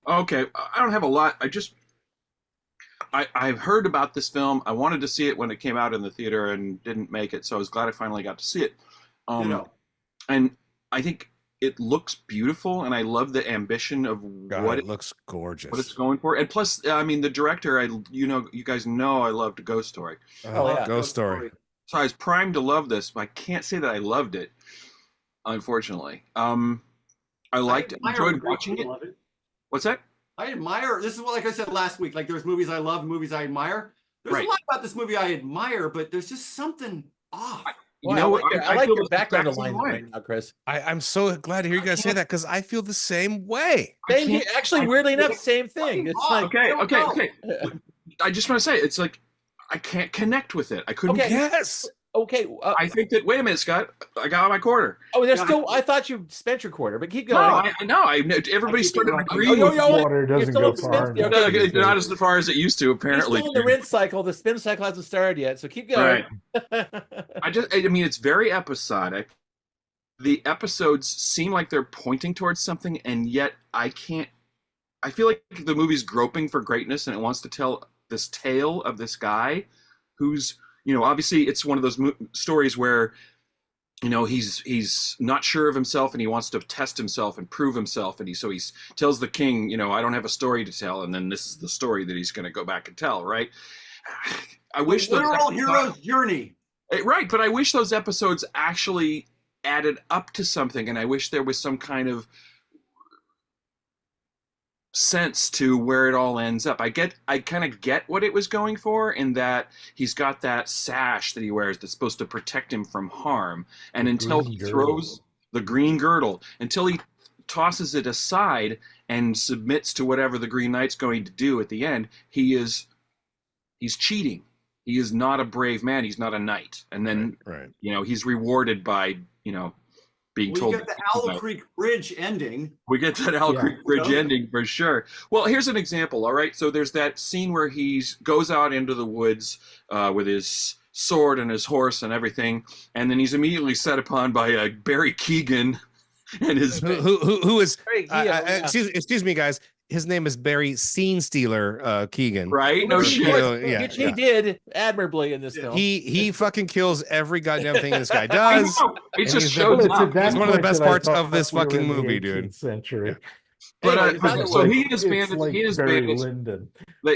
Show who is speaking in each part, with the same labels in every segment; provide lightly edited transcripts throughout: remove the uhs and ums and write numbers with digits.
Speaker 1: Okay, I don't have a lot. I've heard about this film. I wanted to see it when it came out in the theater and didn't make it, so I was glad I finally got to see it. Um,
Speaker 2: Ditto.
Speaker 1: and I think it looks beautiful, and I love the ambition of
Speaker 3: God, it looks
Speaker 1: what it's
Speaker 3: gorgeous.
Speaker 1: going for. And plus, I mean, the director, you guys know I loved Ghost Story,
Speaker 3: Oh,
Speaker 2: Love
Speaker 3: Ghost
Speaker 2: Ghost
Speaker 3: Story.
Speaker 2: Story.
Speaker 1: so I was primed to love this, but I can't say that I loved it, unfortunately. I
Speaker 2: I admire
Speaker 1: enjoyed
Speaker 2: great
Speaker 1: watching it.
Speaker 2: people of it.
Speaker 1: What's that?
Speaker 2: I admire. This is what, like I said last week. Like there's movies I love, movies I admire. There's
Speaker 1: Right.
Speaker 2: a lot about this movie I admire, but there's just something off.
Speaker 1: You
Speaker 4: Well,
Speaker 1: know,
Speaker 4: I like
Speaker 1: feel
Speaker 4: your
Speaker 1: the
Speaker 4: background
Speaker 1: exact same
Speaker 4: alignment
Speaker 1: way.
Speaker 4: right now, Chris.
Speaker 3: I'm so glad to hear you guys say that because I feel the same way.
Speaker 1: I
Speaker 4: Same here.
Speaker 1: can't-
Speaker 4: Actually,
Speaker 1: I-
Speaker 4: weirdly enough, same thing. It's
Speaker 2: off.
Speaker 4: like
Speaker 1: Okay,
Speaker 2: don't
Speaker 1: okay,
Speaker 2: know.
Speaker 1: okay. I just want to say, it's like I can't connect with it. I couldn't.
Speaker 4: Okay.
Speaker 3: Yes.
Speaker 4: okay.
Speaker 1: I think that. Wait a minute, Scott. I got my quarter.
Speaker 4: Oh, there's
Speaker 2: Yeah.
Speaker 4: still. I thought you spent your quarter, but keep
Speaker 1: No,
Speaker 4: going.
Speaker 1: I know. Everybody started
Speaker 4: Oh,
Speaker 1: agreeing
Speaker 4: yo,
Speaker 1: with
Speaker 4: yo,
Speaker 5: Water
Speaker 4: you're
Speaker 5: doesn't
Speaker 4: still
Speaker 5: go
Speaker 4: in the
Speaker 5: far
Speaker 4: spin-
Speaker 5: enough.
Speaker 4: okay,
Speaker 1: not as far as it used to,
Speaker 4: You're
Speaker 1: apparently.
Speaker 4: still in the rinse cycle. The spin cycle hasn't started yet, so keep going.
Speaker 1: Right. I mean, it's very episodic. The episodes seem like they're pointing towards something, and yet I can't. I feel like the movie's groping for greatness, and it wants to tell this tale of this guy who's, obviously it's one of those stories where, he's not sure of himself, and he wants to test himself and prove himself, and he tells the king, I don't have a story to tell, and then this is the story that he's going to go back and tell, right? I wish those
Speaker 2: Literal hero's journey.
Speaker 1: right, but I wish those episodes actually added up to something, and I wish there was some kind of sense to where it all ends up. I kind of get what it was going for, in that he's got that sash that he wears that's supposed to protect him from harm, and until he throws the green girdle, until he tosses it aside and submits to whatever the Green Knight's going to do at the end, he's cheating. He is not a brave man. He's not a knight. And then,
Speaker 3: Right.
Speaker 1: he's rewarded by, being
Speaker 2: We
Speaker 1: told.
Speaker 2: get the Owl Creek Bridge ending.
Speaker 1: We get that Owl Creek Bridge ending for sure. Well, here's an example. All right, so there's that scene where he goes out into the woods with his sword and his horse and everything, and then he's immediately set upon by Barry Keoghan and his.
Speaker 3: Who is?
Speaker 4: Very yeah.
Speaker 3: Excuse me, guys. His name is Barry Scene Stealer Keoghan.
Speaker 1: Right? No
Speaker 4: Which he
Speaker 1: shit.
Speaker 4: did-
Speaker 3: Yeah,
Speaker 4: which he
Speaker 3: yeah.
Speaker 4: did admirably in this film.
Speaker 3: He fucking kills every goddamn thing this guy
Speaker 1: I
Speaker 3: does.
Speaker 1: know. It
Speaker 3: And
Speaker 1: just
Speaker 3: he's
Speaker 1: shows
Speaker 5: Well, it's
Speaker 1: up.
Speaker 5: at that
Speaker 3: It's one of the
Speaker 5: point
Speaker 3: best
Speaker 5: that I
Speaker 3: parts
Speaker 5: thought
Speaker 3: of this
Speaker 5: we were
Speaker 3: fucking
Speaker 5: in the
Speaker 3: movie,
Speaker 5: 18th
Speaker 3: dude.
Speaker 5: Century.
Speaker 1: But
Speaker 4: Anyways, by the
Speaker 1: so
Speaker 4: way,
Speaker 1: he is
Speaker 5: It's
Speaker 1: bandits.
Speaker 5: like
Speaker 1: He is
Speaker 5: Barry
Speaker 1: bandits.
Speaker 5: Lyndon.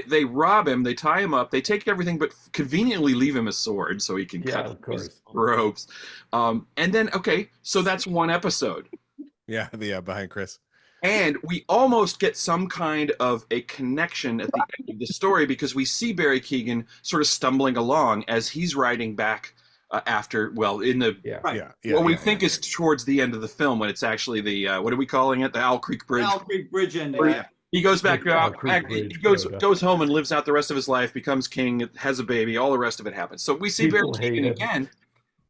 Speaker 1: They rob him. They tie him up. They take everything, but conveniently leave him a sword so he can
Speaker 5: Yeah,
Speaker 1: cut
Speaker 5: of course.
Speaker 1: his ropes. And then, okay, so that's one episode.
Speaker 3: Yeah, behind Chris.
Speaker 1: And we almost get some kind of a connection at the end of the story, because we see Barry Keoghan sort of stumbling along as he's riding back in the
Speaker 5: Yeah.
Speaker 2: Right.
Speaker 3: Yeah.
Speaker 1: what we think is towards the end of the film, when it's actually the what are we calling it? The Owl Creek Bridge.
Speaker 2: Owl Creek Bridge ending.
Speaker 1: Where
Speaker 2: Yeah.
Speaker 1: He goes back
Speaker 5: Owl
Speaker 1: out.
Speaker 5: Creek
Speaker 1: He
Speaker 5: Bridge,
Speaker 1: goes home and lives out the rest of his life, becomes king, has a baby. All the rest of it happens. So we see
Speaker 5: People
Speaker 1: Barry
Speaker 5: hate
Speaker 1: Keoghan
Speaker 5: it.
Speaker 1: again,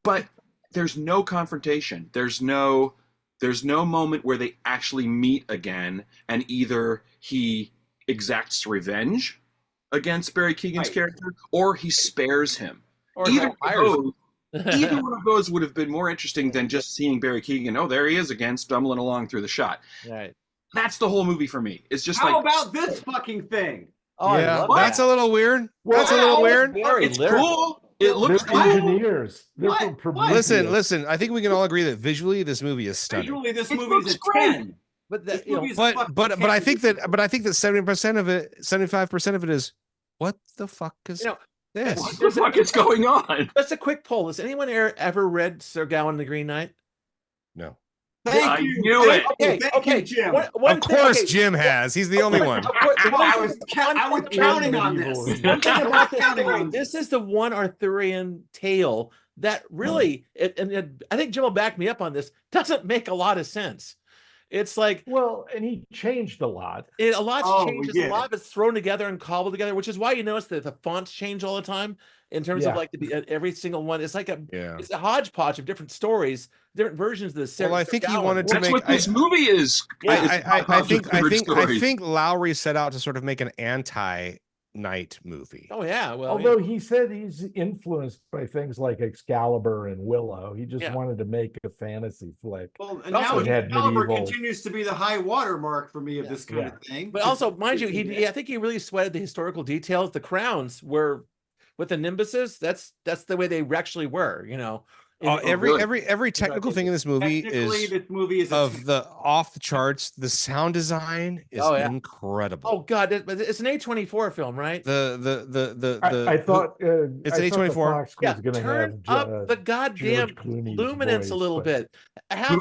Speaker 1: but there's no confrontation. There's no moment where they actually meet again, and either he exacts revenge against Barry Keoghan's
Speaker 2: Right.
Speaker 1: character, or he spares him.
Speaker 4: Or
Speaker 1: Either
Speaker 4: Mike
Speaker 1: one, of
Speaker 4: Myers.
Speaker 1: those, either one of those would have been more interesting than just seeing Barry Keoghan. Oh, there he is again, stumbling along through the shot.
Speaker 4: Right.
Speaker 1: That's the whole movie for me. It's just
Speaker 2: How
Speaker 1: like,
Speaker 2: about this fucking thing?
Speaker 4: Oh, I
Speaker 3: Yeah,
Speaker 4: love
Speaker 3: that's
Speaker 4: that.
Speaker 3: a little weird. That's a little
Speaker 2: Wow.
Speaker 3: weird.
Speaker 4: Very
Speaker 1: it's
Speaker 4: lyrical.
Speaker 1: cool. It looks
Speaker 5: They're
Speaker 1: cool.
Speaker 5: engineers. They're
Speaker 2: What?
Speaker 5: from
Speaker 2: What?
Speaker 5: Prometheus.
Speaker 3: Listen. I think we can all agree that visually this movie is stunning.
Speaker 2: Visually, this
Speaker 1: It
Speaker 2: movie's
Speaker 1: looks
Speaker 2: a
Speaker 1: great.
Speaker 2: 10.
Speaker 4: But
Speaker 2: This
Speaker 4: that, you know,
Speaker 2: movie is
Speaker 3: But
Speaker 2: fucking
Speaker 3: but I
Speaker 2: 10.
Speaker 3: think that 70% of it, 75% of it is what the fuck is
Speaker 4: You know,
Speaker 3: this?
Speaker 1: What the fuck is going on?
Speaker 4: just a quick poll. Has anyone ever read Sir Gawain the Green Knight?
Speaker 3: No.
Speaker 2: Thank
Speaker 1: I
Speaker 2: you.
Speaker 1: knew it.
Speaker 2: Thank you, Jim.
Speaker 4: One
Speaker 3: Of course,
Speaker 4: thing, okay,
Speaker 3: Jim has. He's the only one.
Speaker 4: of course, the
Speaker 2: I
Speaker 4: one
Speaker 2: was,
Speaker 4: thing-
Speaker 2: I was
Speaker 4: one
Speaker 2: counting on
Speaker 5: medieval
Speaker 2: this.
Speaker 4: One thing about this
Speaker 2: Counting
Speaker 4: story,
Speaker 2: on
Speaker 4: this is the one Arthurian tale that really, I think Jim will back me up on this, doesn't make a lot of sense. It's like
Speaker 5: Well, and he changed a lot.
Speaker 4: a lot's
Speaker 2: Oh,
Speaker 4: changes,
Speaker 2: yeah.
Speaker 4: a lot of it's thrown together and cobbled together, which is why you notice that the fonts change all the time in terms of
Speaker 5: Yeah.
Speaker 4: like every single one. It's like
Speaker 3: Yeah.
Speaker 4: it's a hodgepodge of different stories, different versions of the Sir
Speaker 3: Well, I think he
Speaker 4: Gawain.
Speaker 3: wanted to
Speaker 1: That's
Speaker 3: make.
Speaker 1: what this movie is.
Speaker 4: Yeah.
Speaker 1: It's
Speaker 3: I
Speaker 1: positive
Speaker 3: think
Speaker 1: stories.
Speaker 3: Lowry set out to sort of make an anti Knight movie.
Speaker 4: Oh yeah, well,
Speaker 5: Although he said he's influenced by things like Excalibur and Willow, he just
Speaker 4: Yeah.
Speaker 5: wanted to make a fantasy flick.
Speaker 2: Well, and
Speaker 4: Also,
Speaker 2: now
Speaker 5: it had
Speaker 2: Excalibur
Speaker 5: medieval-
Speaker 2: continues to be the high water mark for me of
Speaker 4: Yeah.
Speaker 2: this kind of thing.
Speaker 4: but also, mind you, I think he really sweated the historical details. The crowns were with the nimbuses. That's the way they actually were. You know,
Speaker 3: Every technical thing in this movie
Speaker 2: Technically,
Speaker 3: is
Speaker 2: this movie is a
Speaker 3: of the off the charts. The sound design is
Speaker 4: Oh, yeah.
Speaker 3: incredible.
Speaker 4: Oh God, it's an A24 film, right?
Speaker 5: I thought
Speaker 3: it's
Speaker 5: I
Speaker 3: an
Speaker 5: thought the
Speaker 3: A24.
Speaker 5: Fox
Speaker 4: Yeah,
Speaker 5: was going to
Speaker 4: turn
Speaker 5: have
Speaker 4: up the goddamn
Speaker 5: George Clooney's
Speaker 4: luminance a
Speaker 5: voice,
Speaker 4: little
Speaker 5: but-
Speaker 4: bit.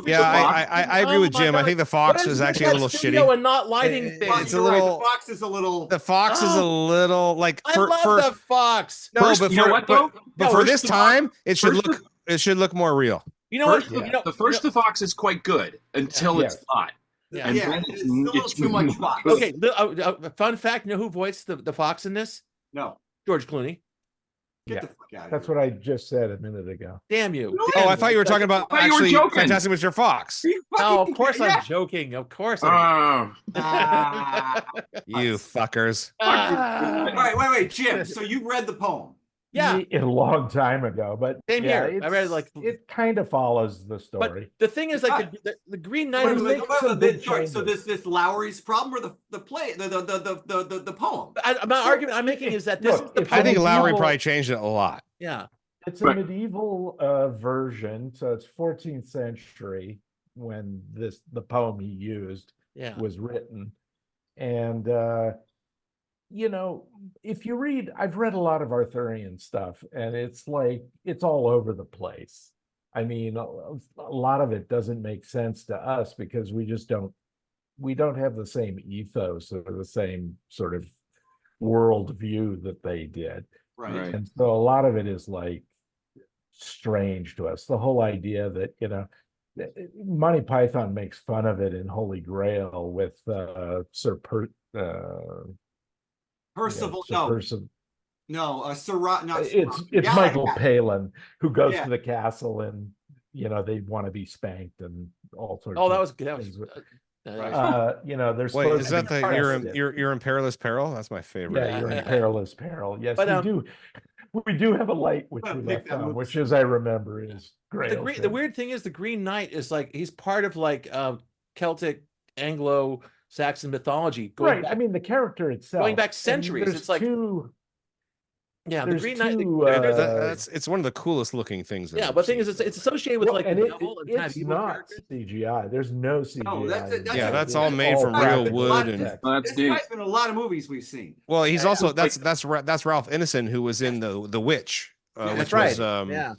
Speaker 3: Yeah, I agree with Jim. I think the Fox is actually a little shitty.
Speaker 4: And not lighting
Speaker 3: It-
Speaker 4: things.
Speaker 3: it's a
Speaker 2: You're right,
Speaker 3: little-
Speaker 2: the Fox is a little.
Speaker 3: The Fox is a little like
Speaker 4: I love the Fox.
Speaker 3: no,
Speaker 1: First,
Speaker 3: but
Speaker 1: you know what though?
Speaker 3: but
Speaker 1: No,
Speaker 3: for
Speaker 1: first
Speaker 3: this
Speaker 1: the
Speaker 3: time, it should
Speaker 1: first
Speaker 3: look it should look more real.
Speaker 4: You know
Speaker 1: First,
Speaker 4: what? You know,
Speaker 1: the first the Fox is quite good until
Speaker 5: Yeah.
Speaker 1: it's not.
Speaker 4: Yeah.
Speaker 1: And
Speaker 2: Yeah,
Speaker 1: then
Speaker 2: it's a little too much Fox.
Speaker 4: Okay, fun fact. You know who voiced the Fox in this?
Speaker 2: No,
Speaker 4: George Clooney.
Speaker 2: get
Speaker 5: Yeah,
Speaker 2: the fuck out of
Speaker 5: That's
Speaker 2: here.
Speaker 5: what I just said a minute ago.
Speaker 4: Damn you.
Speaker 2: Really?
Speaker 3: Oh, I thought you were talking about
Speaker 1: I thought you were
Speaker 3: actually
Speaker 1: joking.
Speaker 3: Fantastic Mr. Fox.
Speaker 2: You
Speaker 4: No,
Speaker 2: fucking-
Speaker 4: of course
Speaker 2: yeah.
Speaker 4: I'm joking. Of course. I'm
Speaker 1: Oh,
Speaker 3: You fuckers.
Speaker 2: All right, wait, Jim. So you read the poem.
Speaker 4: Yeah.
Speaker 5: A long time ago, but
Speaker 4: Same
Speaker 5: yeah,
Speaker 4: here. I read it
Speaker 5: it kind of follows the
Speaker 4: But
Speaker 5: story.
Speaker 4: the thing is, like the Green Knight.
Speaker 5: Wait,
Speaker 4: was
Speaker 5: wait,
Speaker 4: like,
Speaker 5: some big
Speaker 2: Sorry, so
Speaker 5: changes.
Speaker 2: this Lowery's problem or the play the poem?
Speaker 4: I'm not arguing. I'm making is that this
Speaker 5: Look,
Speaker 4: is the
Speaker 5: if
Speaker 3: I think
Speaker 5: Some
Speaker 3: Lowry
Speaker 5: people-
Speaker 3: probably changed it a lot.
Speaker 4: yeah.
Speaker 5: It's a
Speaker 1: Right.
Speaker 5: medieval version, so it's 14th century when the poem he used
Speaker 4: Yeah.
Speaker 5: was written. And you know, if you read, I've read a lot of Arthurian stuff, and it's like it's all over the place. I mean, a lot of it doesn't make sense to us because we don't have the same ethos or the same sort of world view that they did.
Speaker 1: Right.
Speaker 5: And so a lot of it is like strange to us. The whole idea that, you know, Monty Python makes fun of it in Holy Grail with
Speaker 2: Percival,
Speaker 5: Sir
Speaker 2: no,
Speaker 5: Percival.
Speaker 2: no, Sirrah, not
Speaker 5: It's
Speaker 2: Yeah,
Speaker 5: Michael
Speaker 2: yeah.
Speaker 5: Palin who goes
Speaker 2: Yeah.
Speaker 5: to the castle and, you know, they want to be spanked and all sorts
Speaker 4: Oh,
Speaker 5: of
Speaker 4: that was
Speaker 5: things. You know, there's
Speaker 3: Wait, is that the
Speaker 5: you're
Speaker 3: you're in perilous peril? That's my favorite.
Speaker 5: yeah, you're in
Speaker 4: Yeah.
Speaker 5: perilous peril. Yes,
Speaker 4: But,
Speaker 5: we do have a light which
Speaker 2: Well,
Speaker 5: we
Speaker 2: pick
Speaker 5: left
Speaker 2: that
Speaker 5: on,
Speaker 2: movie.
Speaker 5: which as I remember is great.
Speaker 4: The weird thing is the Green Knight is like he's part of like Celtic Anglo-Saxon mythology.
Speaker 5: Right. I mean, the character itself
Speaker 4: going back
Speaker 5: and
Speaker 4: centuries,
Speaker 5: there's
Speaker 4: it's like-
Speaker 5: two,
Speaker 4: the
Speaker 5: there's
Speaker 4: Green Knight.
Speaker 5: two,
Speaker 3: It's one of the coolest looking things. I've
Speaker 4: Yeah,
Speaker 3: ever
Speaker 4: but the thing
Speaker 3: seen.
Speaker 4: is, it's associated with
Speaker 5: well,
Speaker 4: like
Speaker 5: and
Speaker 4: the
Speaker 5: it,
Speaker 4: devil and kind of
Speaker 5: it's
Speaker 4: evil
Speaker 5: not
Speaker 4: characters.
Speaker 5: CGI. There's no CGI.
Speaker 2: No, that's
Speaker 5: in
Speaker 2: a-
Speaker 3: Yeah,
Speaker 5: it.
Speaker 3: that's all
Speaker 5: It's
Speaker 3: made from real
Speaker 5: practical
Speaker 3: wood and-
Speaker 5: effects.
Speaker 1: that's
Speaker 2: This
Speaker 1: deep.
Speaker 2: guy's been in a lot of movies we've seen.
Speaker 3: Well, he's
Speaker 1: Yeah,
Speaker 3: also
Speaker 1: like-
Speaker 3: that's Ralph Ineson who was in the Witch,
Speaker 2: Yeah,
Speaker 3: which
Speaker 4: That's right.
Speaker 3: was
Speaker 4: Yeah.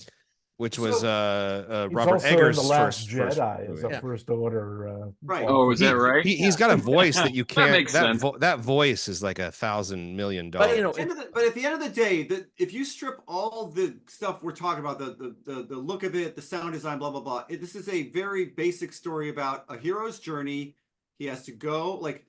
Speaker 3: which
Speaker 2: So-
Speaker 3: was
Speaker 5: He's
Speaker 3: Robert
Speaker 5: also
Speaker 3: Eggers'
Speaker 5: in the Last
Speaker 3: first
Speaker 5: Jedi as
Speaker 3: movie.
Speaker 5: a First Order.
Speaker 2: Right.
Speaker 1: Oh, is that right?
Speaker 3: He's got a voice that you can't.
Speaker 1: makes sense.
Speaker 3: That voice is like $1,000,000,000.
Speaker 4: But, you know,
Speaker 2: But at the end of the day, if you strip all the stuff we're talking about, the look of it, the sound design, blah blah blah, this is a very basic story about a hero's journey. He has to go like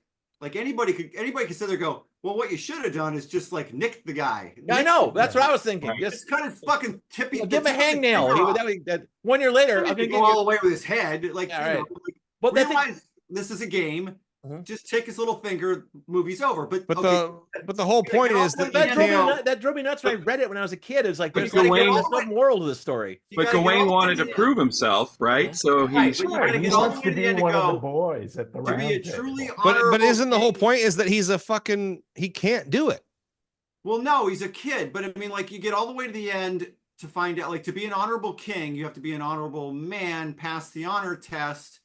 Speaker 2: anybody could sit there and go, well, what you should have done is just like nick the guy.
Speaker 4: I know. That's what I was thinking.
Speaker 1: Right.
Speaker 4: Just
Speaker 2: It's kind of fucking tippy.
Speaker 4: give him a hangnail. He would. That 1 year later, I'm
Speaker 2: I'm
Speaker 4: gonna
Speaker 2: go
Speaker 4: get
Speaker 2: all
Speaker 4: you.
Speaker 2: the way with his head. Like,
Speaker 4: Yeah,
Speaker 2: you
Speaker 4: right.
Speaker 2: know, like,
Speaker 4: But that thing,
Speaker 2: realize this is a game.
Speaker 4: Mhm.
Speaker 2: Just take his little finger. Movie's over. But
Speaker 3: But
Speaker 2: okay,
Speaker 3: the whole point is that
Speaker 2: That
Speaker 3: you can't.
Speaker 4: that drove me nuts when I read it when I was a kid. It's like
Speaker 1: But
Speaker 4: there's
Speaker 1: Gawain-
Speaker 4: no moral to this story.
Speaker 2: you
Speaker 1: But
Speaker 2: gotta get all
Speaker 1: Gawain
Speaker 2: the
Speaker 1: wanted
Speaker 2: way
Speaker 1: to
Speaker 2: the
Speaker 1: prove
Speaker 2: end.
Speaker 1: himself, right? So
Speaker 2: Right,
Speaker 1: he's
Speaker 2: but you gotta
Speaker 5: He
Speaker 2: get all
Speaker 5: wants
Speaker 2: the way
Speaker 5: to
Speaker 2: to the
Speaker 5: be
Speaker 2: end to
Speaker 5: one of the
Speaker 2: go
Speaker 5: boys at the
Speaker 2: to be a
Speaker 5: round
Speaker 2: truly
Speaker 5: table.
Speaker 3: But
Speaker 2: honorable
Speaker 3: isn't the whole
Speaker 2: king.
Speaker 3: point is that he's a fucking he can't do it.
Speaker 2: Well, no, he's a kid, but I mean, like, you get all the way to the end to find out, like, to be an honorable king, you have to be an honorable man, pass the honor test,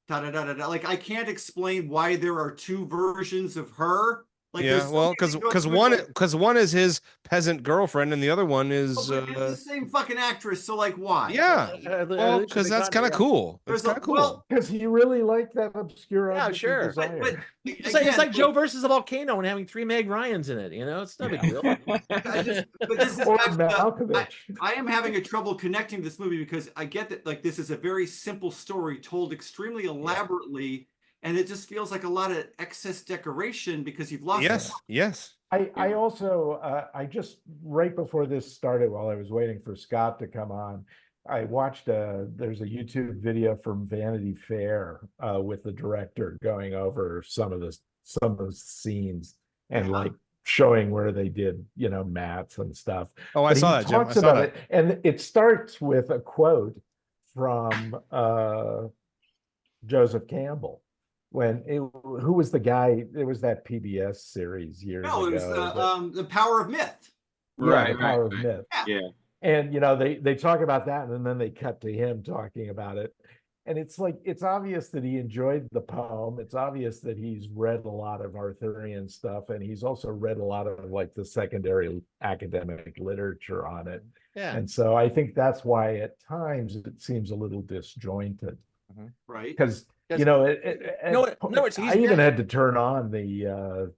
Speaker 2: da da da da da. Like, I can't explain why there are two versions of her. Like, there's
Speaker 3: Yeah,
Speaker 2: so
Speaker 3: well,
Speaker 2: many
Speaker 3: because
Speaker 2: go through it,
Speaker 3: one is his peasant girlfriend and the other one is
Speaker 2: but it's the same fucking actress, so like, why?
Speaker 3: yeah. Well, because that's kind of cool. It's
Speaker 2: There's
Speaker 3: kind
Speaker 2: a
Speaker 3: of cool.
Speaker 2: well,
Speaker 5: Because he really liked that obscure
Speaker 4: Yeah,
Speaker 5: object of
Speaker 4: sure.
Speaker 5: desire.
Speaker 2: but
Speaker 4: It's like
Speaker 2: again,
Speaker 4: Joe versus a volcano and having 3 Meg Ryans in it. You know, it's no big deal.
Speaker 2: but this is
Speaker 5: Or
Speaker 2: back to the-
Speaker 5: Malkovich.
Speaker 2: I am having a trouble connecting this movie because I get that, like, this is a very simple story told extremely elaborately, and it just feels like a lot of excess decoration because you've lost.
Speaker 3: Yes, yes.
Speaker 5: I also I just right before this started, while I was waiting for Scott to come on, I watched there's a YouTube video from Vanity Fair with the director going over some of the scenes, and like showing where they did, mats and stuff.
Speaker 3: Oh, I
Speaker 5: But
Speaker 3: saw
Speaker 5: he
Speaker 3: that, Jim. I
Speaker 5: talks
Speaker 3: saw
Speaker 5: about
Speaker 3: that.
Speaker 5: it, and it starts with a quote from Joseph Campbell. Who was the guy? There was that PBS series years
Speaker 2: No, it was
Speaker 5: ago.
Speaker 2: the Power of Myth.
Speaker 1: Right,
Speaker 5: The Power of
Speaker 1: right.
Speaker 5: Myth.
Speaker 1: Yeah.
Speaker 5: And they talk about that, and then they cut to him talking about it. And it's like, it's obvious that he enjoyed the poem. It's obvious that he's read a lot of Arthurian stuff, and he's also read a lot of like the secondary academic literature on it.
Speaker 4: Yeah.
Speaker 5: And so I think that's why at times it seems a little disjointed.
Speaker 2: Right.
Speaker 5: Because
Speaker 4: Yes.
Speaker 5: I
Speaker 4: he's
Speaker 5: even
Speaker 4: been-
Speaker 5: had to turn on the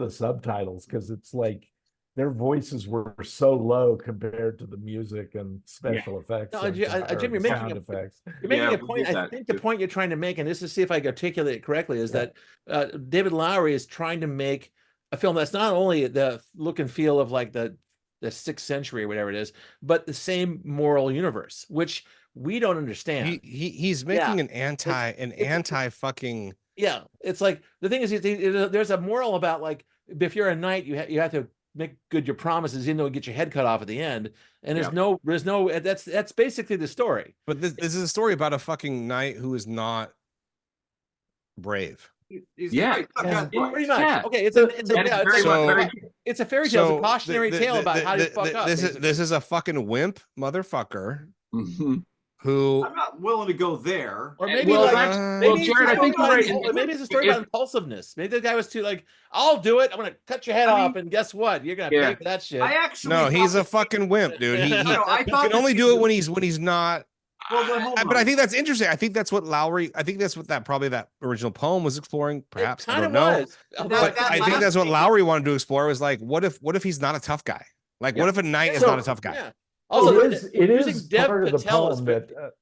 Speaker 5: subtitles because it's like their voices were so low compared to the music and special effects.
Speaker 4: No,
Speaker 5: and
Speaker 4: Jim, you're
Speaker 5: sound
Speaker 4: making
Speaker 5: effects.
Speaker 4: You're making
Speaker 1: Yeah,
Speaker 4: a
Speaker 1: we
Speaker 4: point.
Speaker 1: did
Speaker 4: I
Speaker 1: that
Speaker 4: think the
Speaker 1: too.
Speaker 4: point you're trying to make, and this is see if I can articulate it correctly, is
Speaker 5: Yeah.
Speaker 4: that David Lowery is trying to make a film that's not only the look and feel of like the 6th century or whatever it is, but the same moral universe, which we don't understand.
Speaker 3: He's making an anti fucking.
Speaker 4: Yeah, it's like the thing is, there's a moral about like if you're a knight, you have to make good your promises, even though you get your head cut off at the end. And there's no that's basically the story.
Speaker 3: But this is a story about a fucking knight who is not brave.
Speaker 1: Yeah.
Speaker 4: Pretty much.
Speaker 1: Yeah.
Speaker 4: Okay, it's a fairy tale. It's a cautionary tale about how you fuck up.
Speaker 3: This is a fucking wimp motherfucker
Speaker 1: Mhm.
Speaker 3: who.
Speaker 2: I'm not willing to go there.
Speaker 4: Or maybe
Speaker 1: Well,
Speaker 4: maybe
Speaker 1: Jared, I think you're right.
Speaker 4: maybe it's a story about impulsiveness. Maybe the guy was too like, I'll do it. I'm gonna cut your head off, and guess what? You're gonna pay for that shit.
Speaker 2: I actually
Speaker 3: No, he's a
Speaker 2: thought-
Speaker 3: fucking wimp, dude. He
Speaker 2: I thought
Speaker 3: can only
Speaker 2: this
Speaker 3: do it
Speaker 2: was-
Speaker 3: when he's not.
Speaker 2: Well, then hold
Speaker 3: But I
Speaker 2: on.
Speaker 3: think that's interesting. I think that's what Lowery. I think that's what that original poem was exploring. Perhaps I
Speaker 4: kind
Speaker 3: don't
Speaker 4: of
Speaker 3: know.
Speaker 4: was.
Speaker 3: But
Speaker 2: that
Speaker 3: I think
Speaker 2: last
Speaker 3: that's what
Speaker 2: thing-
Speaker 3: Lowery wanted to explore. Was like, what if he's not a tough guy? Like, what if a knight is
Speaker 5: So-
Speaker 3: not a tough guy?
Speaker 4: Yeah. Also,
Speaker 5: it
Speaker 4: using
Speaker 5: is
Speaker 4: Dev
Speaker 5: part of the
Speaker 4: Patel is
Speaker 5: poem that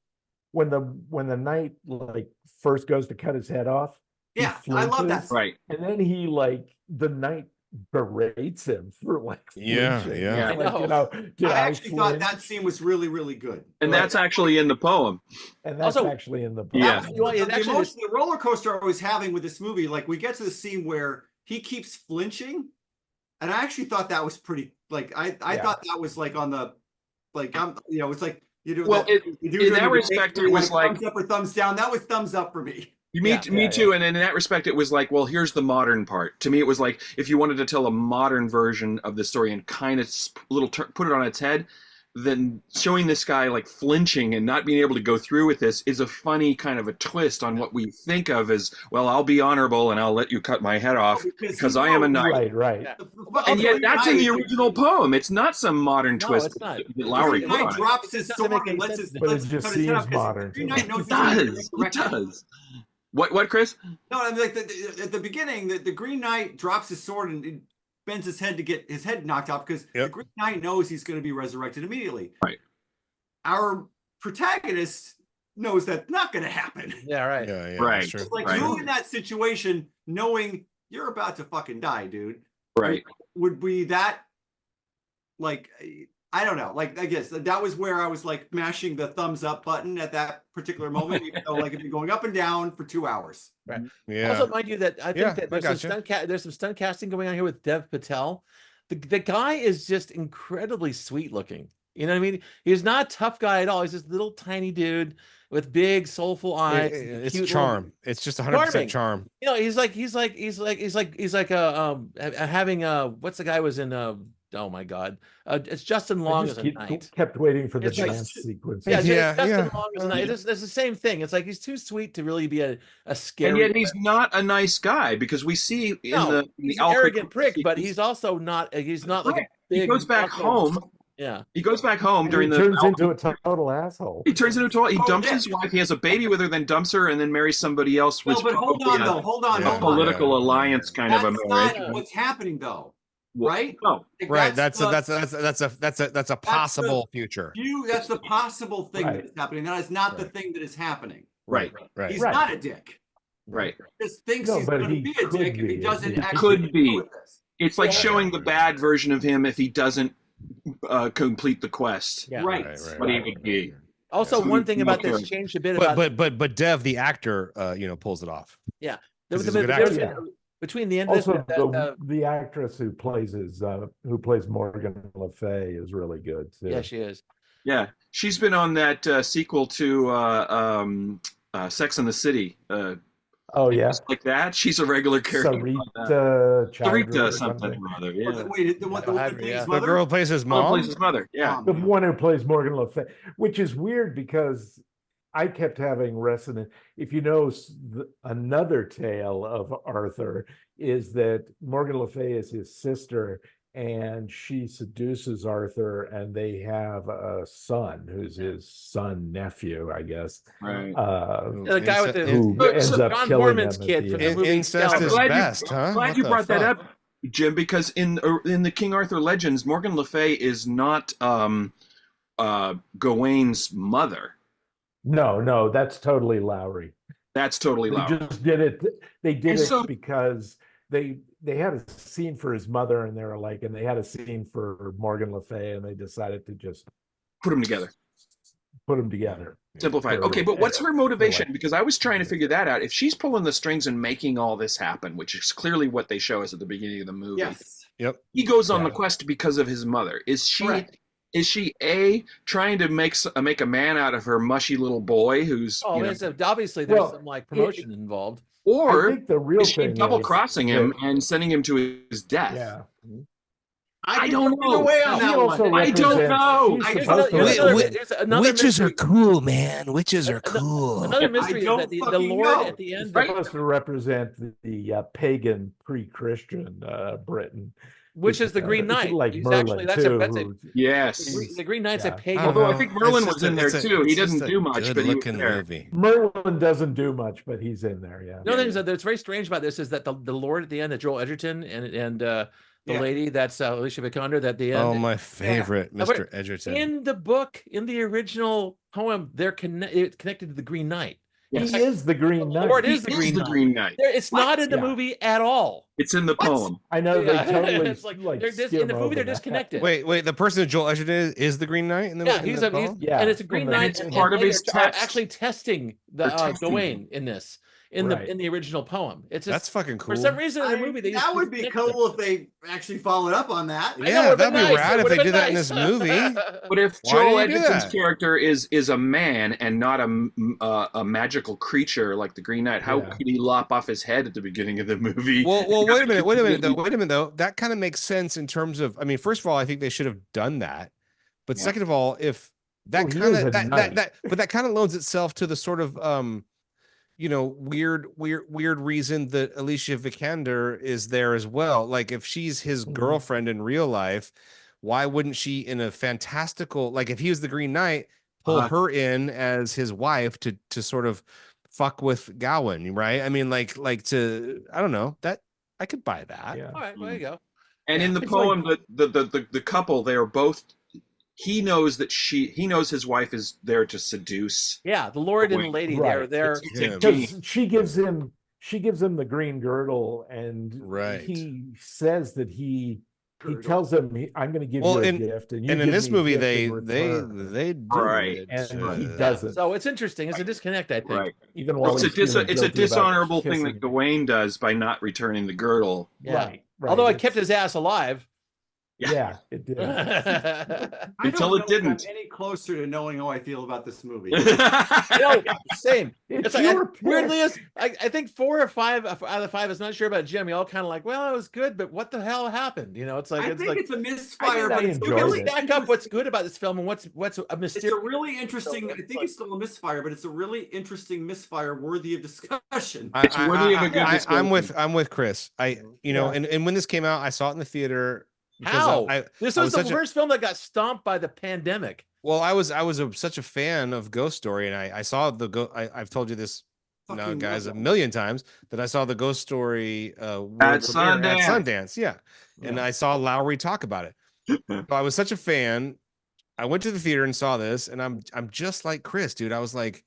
Speaker 5: when the knight like first goes to cut his head off. he
Speaker 2: Yeah, I love that.
Speaker 5: flinches,
Speaker 1: Right.
Speaker 5: And then the knight berates him for like
Speaker 3: Yeah,
Speaker 5: flinching.
Speaker 3: yeah.
Speaker 5: It's like,
Speaker 4: I know.
Speaker 5: did
Speaker 2: I actually thought
Speaker 5: flinch?
Speaker 2: that scene was really, really good.
Speaker 1: And that's actually in the poem.
Speaker 5: And that's
Speaker 4: Also-
Speaker 5: actually in the poem.
Speaker 1: Yeah.
Speaker 4: You want- it
Speaker 2: The
Speaker 4: actually
Speaker 2: emotion, the roller coaster I was having with this movie, like we get to the scene where he keeps flinching, and I actually thought that was pretty. Like I
Speaker 5: Yeah.
Speaker 2: thought that was like on the, like I'm, it's like you do.
Speaker 1: Well,
Speaker 2: that,
Speaker 1: it-
Speaker 2: you do
Speaker 1: in
Speaker 2: during
Speaker 1: that
Speaker 2: the
Speaker 1: respect,
Speaker 2: debate
Speaker 1: it
Speaker 2: where
Speaker 1: was
Speaker 2: you're
Speaker 1: like-
Speaker 2: thumbs up or thumbs down. That was thumbs up for me.
Speaker 1: Me
Speaker 5: Yeah,
Speaker 1: too.
Speaker 5: yeah.
Speaker 1: And in that respect, it was like, well, here's the modern part. To me, it was like if you wanted to tell a modern version of the story and kind of put it on its head, then showing this guy like flinching and not being able to go through with this is a funny kind of a twist on what we think of as, well, I'll be honorable and I'll let you cut my head off because I am a knight.
Speaker 5: Right.
Speaker 4: Yeah.
Speaker 1: And yet that's in the
Speaker 2: Green
Speaker 1: original poem. It's not some modern
Speaker 4: No,
Speaker 1: twist
Speaker 4: it's not.
Speaker 1: that Lowry put
Speaker 2: Knight
Speaker 1: on it.
Speaker 2: drops his
Speaker 4: It doesn't
Speaker 2: sword
Speaker 4: make
Speaker 2: and
Speaker 4: any
Speaker 2: lets
Speaker 4: sense.
Speaker 2: his
Speaker 5: But it
Speaker 2: lets
Speaker 5: just
Speaker 2: cut his head off,
Speaker 5: seems
Speaker 2: 'cause
Speaker 5: modern
Speaker 2: Green
Speaker 5: to
Speaker 2: Knight
Speaker 5: me.
Speaker 2: knows
Speaker 1: It
Speaker 2: he's gonna get
Speaker 1: does. It
Speaker 2: resurrected.
Speaker 1: does. What, Chris?
Speaker 2: No, I mean, like at the beginning, the Green Knight drops his sword and bends his head to get his head knocked off because the
Speaker 3: Yep.
Speaker 2: Green Knight knows he's going to be resurrected immediately.
Speaker 1: Right.
Speaker 2: Our protagonist knows that's not going to happen.
Speaker 4: Yeah, right.
Speaker 3: Yeah,
Speaker 1: Right.
Speaker 3: that's true.
Speaker 2: It's like
Speaker 1: Right.
Speaker 2: you in that situation, knowing you're about to fucking die, dude.
Speaker 1: Right.
Speaker 2: Would be that like I don't know. Like I guess that was where I was like mashing the thumbs up button at that particular moment. Even though like it'd be going up and down for 2 hours.
Speaker 3: Yeah.
Speaker 4: Also, mind you, that I think
Speaker 3: Yeah,
Speaker 4: that
Speaker 3: I
Speaker 4: there's some
Speaker 3: gotcha.
Speaker 4: there's some stunt casting going on here with Dev Patel. The guy is just incredibly sweet looking. You know what I mean? He's not a tough guy at all. He's this little tiny dude with big soulful eyes. and
Speaker 3: It's
Speaker 4: cute
Speaker 3: charm.
Speaker 4: little-
Speaker 3: It's just 100%
Speaker 4: Charming.
Speaker 3: charm.
Speaker 4: You know, he's like having what's the guy was in oh my god, it's Justin
Speaker 5: I
Speaker 4: Long
Speaker 5: just
Speaker 4: as a knight.
Speaker 5: kept waiting for the
Speaker 4: It's like-
Speaker 5: dance sequence.
Speaker 4: Yeah,
Speaker 3: Yeah,
Speaker 4: Justin
Speaker 3: yeah.
Speaker 4: Long as a knight. It's the same thing. It's like he's too sweet to really be a scary.
Speaker 1: And yet he's not a nice guy because we see in the
Speaker 4: he's
Speaker 1: the
Speaker 4: an
Speaker 1: Alfred
Speaker 4: arrogant prick, but
Speaker 1: sequence,
Speaker 4: he's also not. He's not like a big.
Speaker 1: he goes back home.
Speaker 4: Yeah.
Speaker 1: He goes back home
Speaker 5: And
Speaker 1: during
Speaker 5: he
Speaker 1: the
Speaker 5: turns into a total asshole.
Speaker 1: He turns into a total. He
Speaker 2: Oh,
Speaker 1: dumps
Speaker 2: yeah.
Speaker 1: his wife. He has a baby with her, then dumps her, and then marries somebody else.
Speaker 2: No,
Speaker 1: Which
Speaker 2: but hold
Speaker 1: probably
Speaker 2: on though. Hold on.
Speaker 3: Yeah.
Speaker 1: a
Speaker 2: Hold on.
Speaker 1: political alliance kind
Speaker 2: That's
Speaker 1: of a
Speaker 2: not
Speaker 1: marriage.
Speaker 2: what's happening though,
Speaker 1: Well,
Speaker 2: right?
Speaker 1: No,
Speaker 2: Like,
Speaker 3: Right. That's
Speaker 2: the-
Speaker 3: a possible future.
Speaker 2: that's the possible thing
Speaker 5: Right.
Speaker 2: that is happening. That is not the
Speaker 5: Right.
Speaker 2: thing that is happening.
Speaker 1: right,
Speaker 3: Right.
Speaker 2: He's
Speaker 5: Right.
Speaker 2: not a dick.
Speaker 1: right.
Speaker 2: He just thinks
Speaker 5: No,
Speaker 2: he's
Speaker 5: but
Speaker 2: going to
Speaker 5: he
Speaker 2: be a
Speaker 5: could
Speaker 2: dick if he
Speaker 5: be.
Speaker 2: doesn't
Speaker 5: He
Speaker 2: actually
Speaker 1: could be.
Speaker 2: do with this.
Speaker 1: It's like
Speaker 2: Yeah.
Speaker 1: showing the bad version of him if he doesn't complete the quest.
Speaker 4: Yeah.
Speaker 2: Right.
Speaker 1: What he would be.
Speaker 4: Also,
Speaker 1: So
Speaker 4: one
Speaker 1: we-
Speaker 4: thing
Speaker 1: we
Speaker 4: about
Speaker 1: don't
Speaker 4: this
Speaker 1: care.
Speaker 4: changed a bit about.
Speaker 3: But Dev, the actor, pulls it off.
Speaker 4: There
Speaker 3: 'Cause
Speaker 4: was
Speaker 3: he's a good
Speaker 4: there's
Speaker 3: actor.
Speaker 4: been- between the end of this,
Speaker 5: Also, the actress who plays Morgan Le Fay is really good too.
Speaker 4: yeah, she is.
Speaker 1: Yeah, she's been on that sequel to Sex and the City.
Speaker 5: Oh yeah,
Speaker 1: Just like that. She's a regular character.
Speaker 5: Sarita Chowdhury
Speaker 1: Sarita
Speaker 5: or
Speaker 1: something or other. Yeah.
Speaker 2: Wait, the one that plays
Speaker 3: The
Speaker 2: mother?
Speaker 3: girl who plays his
Speaker 1: Mom
Speaker 3: mom.
Speaker 1: plays his mother. Yeah.
Speaker 5: The one who plays Morgan Le Fay, which is weird because I kept having resonant. If you know another tale of Arthur is that Morgan Le Fay is his sister, and she seduces Arthur, and they have a son who's his nephew, I guess.
Speaker 1: Right.
Speaker 4: The guy with the
Speaker 5: who ends up
Speaker 4: John
Speaker 5: killing
Speaker 4: Borman's
Speaker 5: him at
Speaker 4: kid
Speaker 5: the
Speaker 4: from
Speaker 5: end.
Speaker 4: the movie
Speaker 3: Incest is
Speaker 4: Excalibur.
Speaker 3: best, huh?
Speaker 1: Glad
Speaker 3: What
Speaker 1: you
Speaker 3: the
Speaker 1: brought that
Speaker 3: fuck?
Speaker 1: up, Jim, because in the King Arthur legends, Morgan Le Fay is not Gawain's mother.
Speaker 5: No, that's totally Lowery.
Speaker 1: That's totally
Speaker 5: They
Speaker 1: Lowery.
Speaker 5: just did it. They did
Speaker 1: And
Speaker 5: it
Speaker 1: so-
Speaker 5: because they had a scene for his mother, and they had a scene for Morgan Le Fay, and they decided to just
Speaker 1: Put them together.
Speaker 5: put them together.
Speaker 1: Simplified.
Speaker 5: For-
Speaker 1: Okay, but what's her motivation?
Speaker 5: like-
Speaker 1: Because I was trying to figure that out. If she's pulling the strings and making all this happen, which is clearly what they show us at the beginning of the movie,
Speaker 2: Yes.
Speaker 1: he goes on the
Speaker 5: Yeah.
Speaker 1: quest because of his mother. Is she?
Speaker 2: Correct.
Speaker 1: Is she trying to make a man out of her mushy little boy who's
Speaker 4: Oh,
Speaker 1: you know,
Speaker 4: obviously there's
Speaker 5: Well,
Speaker 4: some like promotion involved.
Speaker 5: I
Speaker 1: or
Speaker 5: think the real
Speaker 1: is she
Speaker 5: thing
Speaker 1: double
Speaker 5: is
Speaker 1: crossing him
Speaker 5: that-
Speaker 1: and sending him to his death?
Speaker 5: Yeah.
Speaker 1: I
Speaker 2: can
Speaker 1: don't
Speaker 2: go either
Speaker 1: know.
Speaker 2: way on
Speaker 5: She
Speaker 2: that
Speaker 5: also
Speaker 2: one.
Speaker 1: I don't
Speaker 5: represents-
Speaker 1: know.
Speaker 5: she's
Speaker 2: I guess
Speaker 5: supposed to
Speaker 3: Wait,
Speaker 5: represent-
Speaker 4: There's another
Speaker 3: Witches are
Speaker 4: mystery.
Speaker 3: cool, man. Witches are
Speaker 4: Ano-
Speaker 3: cool.
Speaker 4: Another mystery is
Speaker 2: don't
Speaker 4: that the
Speaker 2: fucking
Speaker 4: Lord
Speaker 2: know.
Speaker 4: at the end,
Speaker 1: Right.
Speaker 5: supposed to represent the pagan pre-Christian Britain,
Speaker 4: which is the Green Knight.
Speaker 5: like
Speaker 4: He's
Speaker 5: Merlin
Speaker 4: actually
Speaker 5: that's a
Speaker 1: Yes.
Speaker 4: the Green Knight's a
Speaker 5: Yeah.
Speaker 4: pagan.
Speaker 1: Although I think Merlin was in there too. He
Speaker 3: it's just
Speaker 1: doesn't
Speaker 3: a
Speaker 1: do much, but he was
Speaker 3: good-looking
Speaker 1: there.
Speaker 3: movie.
Speaker 5: Merlin doesn't do much, but he's in there. Yeah.
Speaker 4: No, things that's very strange about this is that the Lord at the end, that Joel Edgerton and the lady that's Alicia Vikander, that the end.
Speaker 3: Oh, my favorite,
Speaker 4: Now, but
Speaker 3: Mr. Edgerton.
Speaker 4: In the book, in the original poem, it's connected to the Green Knight.
Speaker 1: Yes.
Speaker 5: He is the Green
Speaker 4: The
Speaker 5: Knight.
Speaker 4: Lord
Speaker 1: He
Speaker 4: is the Green Knight.
Speaker 1: Green Knight.
Speaker 4: It's not in the
Speaker 5: Yeah.
Speaker 4: movie at all.
Speaker 1: It's in the poem.
Speaker 5: I know
Speaker 4: Yeah.
Speaker 5: they totally
Speaker 4: It's like
Speaker 5: like
Speaker 4: they're in the
Speaker 5: skim
Speaker 4: movie
Speaker 5: over
Speaker 4: they're
Speaker 5: that.
Speaker 4: disconnected.
Speaker 3: Wait, the person that Joel Edgerton is the Green Knight in the
Speaker 4: Yeah,
Speaker 3: in
Speaker 4: he's
Speaker 3: the
Speaker 4: a he's,
Speaker 3: poem?
Speaker 5: Yeah.
Speaker 4: and it's a Green
Speaker 5: And
Speaker 4: Knight.
Speaker 1: it's
Speaker 4: and
Speaker 1: part of
Speaker 4: they
Speaker 1: his
Speaker 4: are
Speaker 1: text.
Speaker 4: actually testing
Speaker 1: They're testing
Speaker 4: Gawain in this
Speaker 5: Right.
Speaker 4: in the original poem. It's just
Speaker 3: That's fucking cool.
Speaker 4: for some reason in the movie they
Speaker 2: that
Speaker 4: just
Speaker 2: would be
Speaker 4: disconnect
Speaker 2: cool
Speaker 4: them.
Speaker 2: if they actually followed up on that.
Speaker 4: I know,
Speaker 3: Yeah,
Speaker 4: it'd
Speaker 3: that'd be
Speaker 4: nice.
Speaker 3: rad
Speaker 4: It
Speaker 3: if
Speaker 4: would've
Speaker 3: they
Speaker 4: been
Speaker 3: did that in
Speaker 4: nice.
Speaker 3: this movie.
Speaker 1: But if
Speaker 3: Why
Speaker 1: Joel
Speaker 3: do you do
Speaker 1: Edgerton's
Speaker 3: that?
Speaker 1: character is a man and not a magical creature like the Green Knight, how
Speaker 5: Yeah.
Speaker 1: could he lop off his head at the beginning of the movie?
Speaker 3: Well, wait a minute though. That kind of makes sense in terms of, I mean, first of all, I think they should have done that. But
Speaker 1: Yeah.
Speaker 3: second of all, if that
Speaker 5: Well, he
Speaker 3: kind
Speaker 5: is
Speaker 3: of
Speaker 5: a knight.
Speaker 3: but that kind of loans itself to the sort of weird reason that Alicia Vikander is there as well. Like if she's his
Speaker 5: Mhm.
Speaker 3: girlfriend in real life, why wouldn't she in a fantastical, like if he was the Green Knight, pull her in as his wife to sort of fuck with Gawain, right? I mean, like to, I don't know, that I could buy that.
Speaker 5: Yeah.
Speaker 4: All right, well, there you go.
Speaker 1: And in the
Speaker 5: It's
Speaker 1: poem, the couple, they are both. He knows his wife is there to seduce.
Speaker 4: Yeah, the Lord and the
Speaker 1: Gawain.
Speaker 4: lady,
Speaker 5: Right.
Speaker 4: they're
Speaker 1: It's a
Speaker 3: him.
Speaker 1: game.
Speaker 5: Because she gives him the green girdle, and
Speaker 3: Right.
Speaker 5: he says that he tells him, "I'm going to give
Speaker 3: Well,
Speaker 5: you a
Speaker 3: and-
Speaker 5: gift," and you
Speaker 3: And in
Speaker 5: give
Speaker 3: this
Speaker 5: me a
Speaker 3: movie,
Speaker 5: gift
Speaker 3: they
Speaker 5: in return."
Speaker 3: they do
Speaker 1: Right.
Speaker 3: it.
Speaker 5: And he
Speaker 3: uh,
Speaker 5: doesn't.
Speaker 4: so it's interesting. It's a disconnect, I think.
Speaker 1: Right.
Speaker 5: Even while
Speaker 1: It's
Speaker 5: he's feeling
Speaker 1: it's a
Speaker 5: guilty about
Speaker 1: dishonorable thing
Speaker 5: kissing
Speaker 1: that
Speaker 5: him.
Speaker 1: Gawain does by not returning the girdle.
Speaker 4: Yeah.
Speaker 5: Right.
Speaker 4: Although it
Speaker 5: It's-
Speaker 4: kept his ass alive.
Speaker 5: Yeah, it did.
Speaker 2: I
Speaker 1: Until
Speaker 2: don't
Speaker 1: it
Speaker 2: know if
Speaker 1: didn't.
Speaker 2: I'm any closer to knowing how I feel about this movie.
Speaker 4: No, same.
Speaker 5: It's
Speaker 4: It's like,
Speaker 5: your
Speaker 4: weirdly,
Speaker 5: pick.
Speaker 4: I think 4 or 5 out of the 5 is not sure about Jim. You all kind of like, well, it was good, but what the hell happened? You know, it's like
Speaker 2: I
Speaker 4: it's
Speaker 2: think
Speaker 4: like
Speaker 2: it's a misfire,
Speaker 5: I
Speaker 2: but it's
Speaker 5: enjoyed
Speaker 2: really
Speaker 5: it.
Speaker 4: stack up what's good about this film and what's a
Speaker 2: It's
Speaker 4: mysterious.
Speaker 2: a really interesting. I think it's still a misfire, but it's a really interesting misfire worthy of discussion.
Speaker 1: It's worthy of a good
Speaker 3: I'm
Speaker 1: discussion.
Speaker 3: with Chris.
Speaker 5: Yeah.
Speaker 3: And when this came out, I saw it in the theater. because
Speaker 4: How?
Speaker 3: I
Speaker 4: This
Speaker 3: I
Speaker 4: was the
Speaker 3: such a-
Speaker 4: first film that got stomped by the pandemic.
Speaker 3: Well, I was such a fan of Ghost Story, and I saw I've told you this now,
Speaker 2: Fucking
Speaker 3: guys, a
Speaker 2: love
Speaker 3: million times that I saw the Ghost Story world
Speaker 1: At
Speaker 3: premiere at
Speaker 1: Sundance.
Speaker 3: Sundance, yeah. And I saw Lowery talk about it. So I was such a fan. I went to the theater and saw this, and I'm just like Chris, dude. I was like,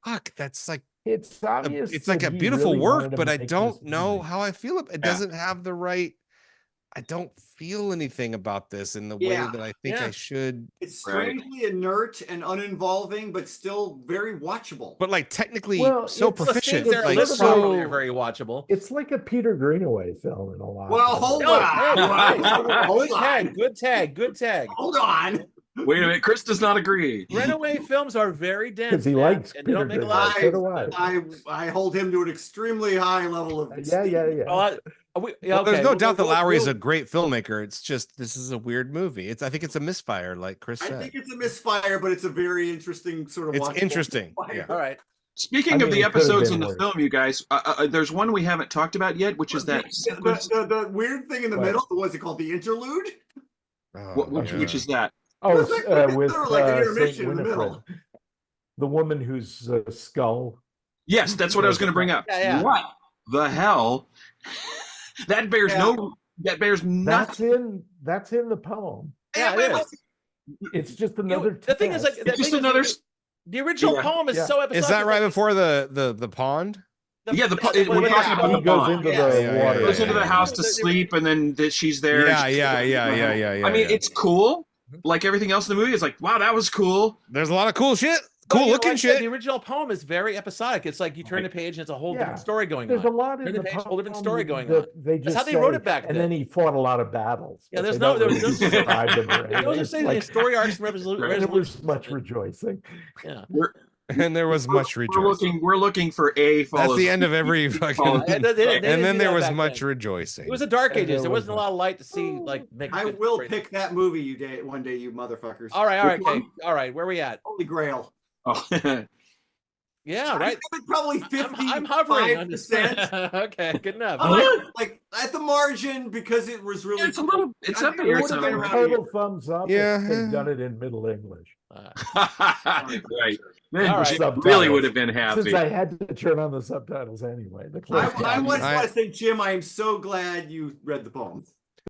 Speaker 3: "Fuck, that's like
Speaker 5: It's obvious.
Speaker 3: it's like
Speaker 5: that
Speaker 3: a
Speaker 5: he
Speaker 3: beautiful
Speaker 5: really
Speaker 3: work,
Speaker 5: wanted to
Speaker 3: but I
Speaker 5: make
Speaker 3: don't
Speaker 5: this
Speaker 3: know
Speaker 5: movie.
Speaker 3: how I feel. It doesn't have the right I don't feel anything about this in the way
Speaker 2: Yeah.
Speaker 3: that I think I should.
Speaker 2: It's
Speaker 1: Right.
Speaker 2: strangely inert and uninvolving, but still very watchable.
Speaker 3: But like technically
Speaker 5: Well,
Speaker 3: so
Speaker 5: it's-
Speaker 4: The scenes
Speaker 3: proficient.
Speaker 4: that are
Speaker 3: Like
Speaker 4: lit properly
Speaker 3: so.
Speaker 4: are very watchable.
Speaker 5: It's like a Peter Greenaway film in a lot.
Speaker 2: Well,
Speaker 5: of
Speaker 2: hold
Speaker 5: ways.
Speaker 2: on. Hold
Speaker 4: Good tag,
Speaker 2: on.
Speaker 4: good tag, good tag.
Speaker 2: Hold on.
Speaker 1: Wait a minute, Chris does not agree.
Speaker 4: Runaway films are very dense.
Speaker 5: Because he
Speaker 4: man,
Speaker 5: likes
Speaker 4: and they
Speaker 5: Peter
Speaker 4: don't make a lot
Speaker 5: Greenaway.
Speaker 4: of
Speaker 5: So do I.
Speaker 2: I hold him to an extremely high level of
Speaker 5: Yeah, yeah, yeah.
Speaker 4: Well,
Speaker 3: Well, there's no doubt that Lowery's
Speaker 4: we'll-
Speaker 3: a great filmmaker. It's just this is a weird movie. I think it's a misfire, like Chris
Speaker 2: I
Speaker 3: said.
Speaker 2: think it's a misfire, but it's a very interesting sort of.
Speaker 3: It's
Speaker 2: watchable
Speaker 3: interesting.
Speaker 2: misfire.
Speaker 3: Yeah.
Speaker 4: All right.
Speaker 1: Speaking
Speaker 5: I
Speaker 1: of
Speaker 5: mean,
Speaker 1: the
Speaker 5: it could've
Speaker 1: episodes
Speaker 5: been
Speaker 1: in the
Speaker 5: worse.
Speaker 1: film, you guys, there's one we haven't talked about yet, which is that sequence.
Speaker 2: The weird thing in the
Speaker 5: What?
Speaker 2: middle, what's it called? The interlude?
Speaker 3: Oh,
Speaker 1: Which is that?
Speaker 5: Oh,
Speaker 2: It's like-
Speaker 5: with
Speaker 2: sort of like an
Speaker 5: Saint
Speaker 2: intermission in the
Speaker 5: Winifred,
Speaker 2: middle.
Speaker 5: the woman whose skull.
Speaker 1: Yes, that's what I was going to bring up.
Speaker 4: Yeah.
Speaker 1: What the hell? That bears nothing.
Speaker 5: That's in the poem.
Speaker 4: Yeah, it is.
Speaker 5: It's just another.
Speaker 4: The thing is, like,
Speaker 5: test.
Speaker 4: the
Speaker 1: It's just
Speaker 4: thing is,
Speaker 1: another.
Speaker 4: the original
Speaker 1: Yeah.
Speaker 4: poem is
Speaker 5: Yeah.
Speaker 4: so episodic.
Speaker 3: Is that right before the pond?
Speaker 1: Yeah, we're talking
Speaker 4: when
Speaker 1: about
Speaker 5: he
Speaker 1: the
Speaker 5: goes
Speaker 1: bond.
Speaker 5: into
Speaker 4: Yeah.
Speaker 5: the
Speaker 3: Yeah,
Speaker 5: water.
Speaker 1: Goes into the
Speaker 3: yeah.
Speaker 1: house to sleep, and then she's there. and
Speaker 3: Yeah,
Speaker 1: she's-
Speaker 3: yeah.
Speaker 1: I mean,
Speaker 3: yeah.
Speaker 1: it's cool. Like everything else in the movie, it's like, wow, that was cool.
Speaker 3: There's a lot of cool shit,
Speaker 4: But,
Speaker 3: cool
Speaker 4: you know,
Speaker 3: looking
Speaker 4: like I said,
Speaker 3: shit.
Speaker 4: The original poem is very episodic. It's like you turn the page and it's a whole
Speaker 5: Yeah.
Speaker 4: different story going
Speaker 5: There's
Speaker 4: on.
Speaker 5: a lot in
Speaker 4: Turn
Speaker 5: the
Speaker 4: the page, whole different
Speaker 5: poem
Speaker 4: story going
Speaker 5: that
Speaker 4: on.
Speaker 5: They just
Speaker 4: how they wrote
Speaker 5: say,
Speaker 4: it back
Speaker 5: and
Speaker 4: then.
Speaker 5: then he fought a lot of battles.
Speaker 4: Yeah,
Speaker 5: but
Speaker 4: there's
Speaker 5: they
Speaker 4: no-
Speaker 5: don't
Speaker 4: there's-
Speaker 5: really
Speaker 4: there's-
Speaker 5: describe them or anything.
Speaker 4: Those are
Speaker 5: It's
Speaker 4: saying
Speaker 5: like-
Speaker 4: story arcs and
Speaker 5: and there
Speaker 4: resolutions.
Speaker 5: was much rejoicing.
Speaker 4: Yeah.
Speaker 3: And there was much rejoicing.
Speaker 1: We're looking for A
Speaker 3: That's
Speaker 1: follows.
Speaker 3: the end of every fucking.
Speaker 1: follows-
Speaker 4: They didn't
Speaker 3: And then
Speaker 4: do
Speaker 3: there
Speaker 4: that
Speaker 3: was
Speaker 4: back
Speaker 3: much
Speaker 4: then.
Speaker 3: rejoicing.
Speaker 4: It was a dark
Speaker 5: And
Speaker 4: ages.
Speaker 5: there
Speaker 4: There wasn't a
Speaker 5: was
Speaker 4: lot of light to see. Like make.
Speaker 2: I
Speaker 4: good
Speaker 2: will
Speaker 4: stories.
Speaker 2: pick that movie one day, you motherfuckers.
Speaker 4: All right,
Speaker 2: Which
Speaker 4: okay,
Speaker 2: one?
Speaker 4: all right. Where we at?
Speaker 2: Holy Grail.
Speaker 1: Oh.
Speaker 4: Yeah, right.
Speaker 2: I think probably 50.
Speaker 4: I'm hovering on this. Okay, good enough.
Speaker 2: Like at the margin because it was really.
Speaker 1: It's a little. It's
Speaker 2: I
Speaker 1: up
Speaker 2: think
Speaker 1: there.
Speaker 5: It
Speaker 1: It's
Speaker 5: would
Speaker 1: up
Speaker 5: have
Speaker 1: there.
Speaker 5: been
Speaker 2: around
Speaker 5: total thumbs up
Speaker 3: Yeah.
Speaker 5: if they'd done it in Middle English.
Speaker 1: Right. Then
Speaker 4: All right.
Speaker 1: she
Speaker 5: Subtitles.
Speaker 1: really would have been
Speaker 5: Since
Speaker 1: happy.
Speaker 5: I had to turn on the subtitles anyway. The closed
Speaker 2: I
Speaker 5: captions.
Speaker 2: want to say, Jim, I am so glad you read the poem.